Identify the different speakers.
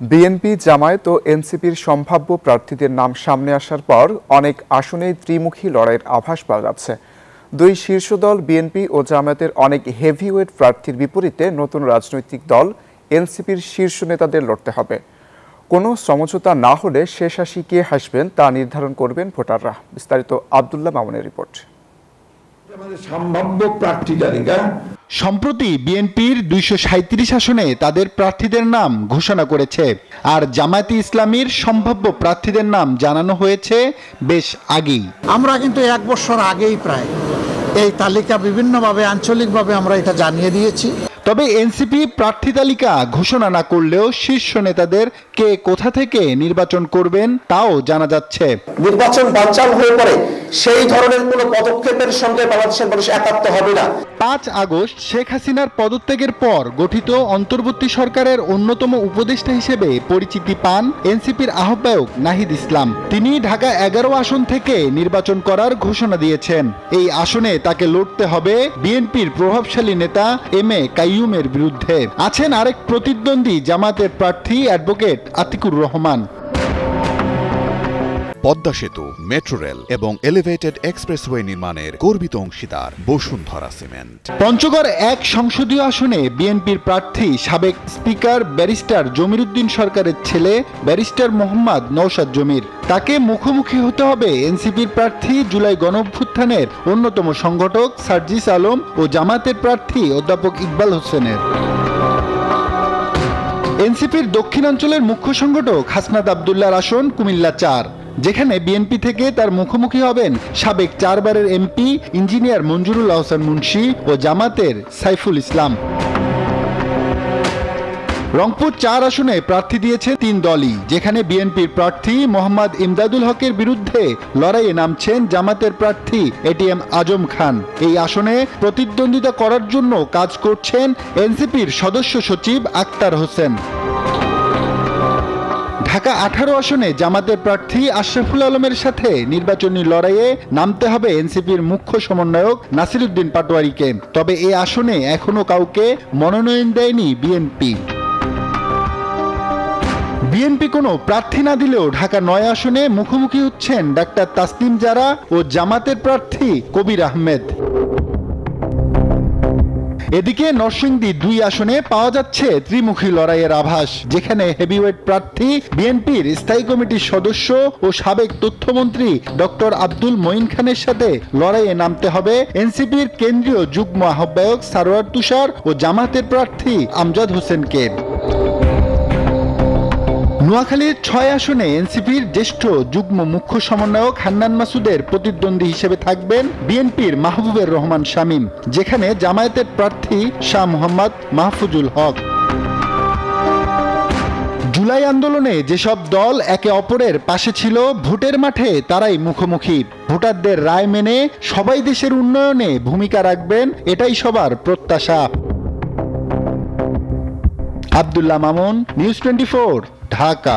Speaker 1: BNP, Jamaat ও এনসিপির সম্ভাব্য প্রার্থীদের নাম সামনে আসার পর অনেক আসনেই ত্রিমুখী লড়াইয়ের আভাস পাওয়া যাচ্ছে। দুই শীর্ষ দল বিএনপি ও জামায়াতের অনেক হেভিওয়েট প্রার্থীর বিপরীতে নতুন রাজনৈতিক দল এনসিপির শীর্ষ নেতাদের লড়তে হবে। কোনো সমঝোতা না হলে শেষ হাসি কে হাসবেন তা নির্ধারণ করবেন ভোটাররা। বিস্তারিত আব্দুল্লাহ মামুনের রিপোর্ট।
Speaker 2: সম্ভাব্য প্রার্থী তালিকা
Speaker 3: সম্প্রতি বিএনপির ২৩৭ আসনে তাদের প্রার্থীদের নাম ঘোষণা করেছে, আর জামায়াতে ইসলামীর সম্ভাব্য প্রার্থীদের নাম জানানো হয়েছে বেশ আগেই।
Speaker 4: আমরা কিন্তু ১ বছর আগেই প্রায় এই তালিকা বিভিন্নভাবে আঞ্চলিকভাবে আমরা এটা জানিয়ে দিয়েছি।
Speaker 3: তবে এনসিপি প্রার্থী তালিকা ঘোষণা না করলেও শীর্ষ নেতাদের কে কোথা থেকে নির্বাচন করবেন তাও জানা যাচ্ছে।
Speaker 5: নির্বাচন বানচাল হয়ে পড়ে সেই ধরনের কোনো পদক্ষেপের সঙ্গে বাংলাদেশের মানুষ একাত্ম হবে না।
Speaker 3: ৫ আগস্ট শেখ হাসিনার পদত্যাগের পর গঠিত অন্তর্বর্তী সরকারের অন্যতম উপদেষ্টা হিসেবে পরিচিতি পান এনসিপির আহ্বায়ক নাহিদ ইসলাম। তিনি ঢাকা ১১ আসন থেকে নির্বাচন করার ঘোষণা দিয়েছেন। এই আসনে তাকে লড়তে হবে বিএনপির প্রভাবশালী নেতা এম এ কাইয়ুমের বিরুদ্ধে। আছেন আরেক প্রতিদ্বন্দ্বী জামায়াতের প্রার্থী অ্যাডভোকেট আতিকুর রহমান।
Speaker 6: পদ্মা সেতু, মেট্রো রেল এবং এলিভেটেড এক্সপ্রেসওয়ে নির্মাণের গর্বিত অংশীদার বসুন্ধরা সিমেন্ট।
Speaker 3: পঞ্চগড় ১ সংসদীয় আসনে বিএনপির প্রার্থী সাবেক স্পিকার ব্যারিস্টার জমির উদ্দিন সরকারের ছেলে ব্যারিস্টার মোহাম্মদ নওশাদ জমির। তাকে মুখোমুখি হতে হবে এনসিপির প্রার্থী জুলাই গণঅভ্যুত্থানের অন্যতম সংগঠক সার্জিস আলম ও জামায়াতের প্রার্থী অধ্যাপক ইকবাল হোসেনের। এনসিপির দক্ষিণাঞ্চলের মুখ্য সংগঠক হাসনাত আবদুল্লাহর আসন কুমিল্লা ৪, যেখানে বিএনপি থেকে তার মুখোমুখি হবেন সাবেক ৪ বারের এমপি ইঞ্জিনিয়ার মঞ্জুরুল আহসান মুন্সি ও জামাতের সাইফুল ইসলাম। রংপুর ৪ আসনে প্রার্থী দিয়েছে ৩ দলই, যেখানে বিএনপির প্রার্থী মোহাম্মদ ইমদাদুল হকের বিরুদ্ধে লড়াইয়ে নামছেন জামাতের প্রার্থী এটিএম আজম খান। এই আসনে প্রতিদ্বন্দ্বিতা করার জন্য কাজ করছেন এনসিপির সদস্য সচিব আক্তার হোসেন। ঢাকা ১৮ আসনে জামাতের প্রার্থী আশরাফুল আলমের সাথে নির্বাচনী লড়াইয়ে নামতে হবে এনসিপির মুখ্য সমন্বয়ক নাসিরউদ্দিন পাটোয়ারিকে। তবে এই আসনে এখনো কাউকে মনোনয়ন দেয়নি বিএনপি। বিএনপি কোনো প্রার্থী না দিলেও ঢাকা ৯ আসনে মুখোমুখি হচ্ছেন ডাক্তার তাসনিম জারা ও জামাতের প্রার্থী কবির আহমেদ। এদিকে নরসিংদী ২ আসনে পাওয়া যাচ্ছে ত্রিমুখী লড়াইয়ের আভাস, যেখানে হেভিওয়েট প্রার্থী বিএনপির স্থায়ী কমিটির সদস্য ও সাবেক তথ্যমন্ত্রী ডক্টর আব্দুল মঈন খানের সাথে লড়াইয়ে নামতে হবে এনসিপির কেন্দ্রীয় যুগ্ম আহ্বায়ক সারোয়ার তুষার ও জামাতের প্রার্থী আমজাদ হোসেনকে। নোয়াখালীর ৬ আসনে এনসিপির জ্যেষ্ঠ যুগ্ম মুখ্য সমন্বয়ক হান্নান মাসুদের প্রতিদ্বন্দ্বী হিসেবে থাকবেন বিএনপির মাহবুবের রহমান শামীম, যেখানে জামায়াতের প্রার্থী শাহ মোহাম্মদ মাহফুজুল হক। জুলাই আন্দোলনে যেসব দল একে অপরের পাশে ছিল, ভোটের মাঠে তারাই মুখোমুখি। ভোটারদের রায় মেনে সবাই দেশের উন্নয়নে ভূমিকা রাখবেন, এটাই সবার প্রত্যাশা। আব্দুল্লাহ মামুন, নিউজ 24, ঢাকা।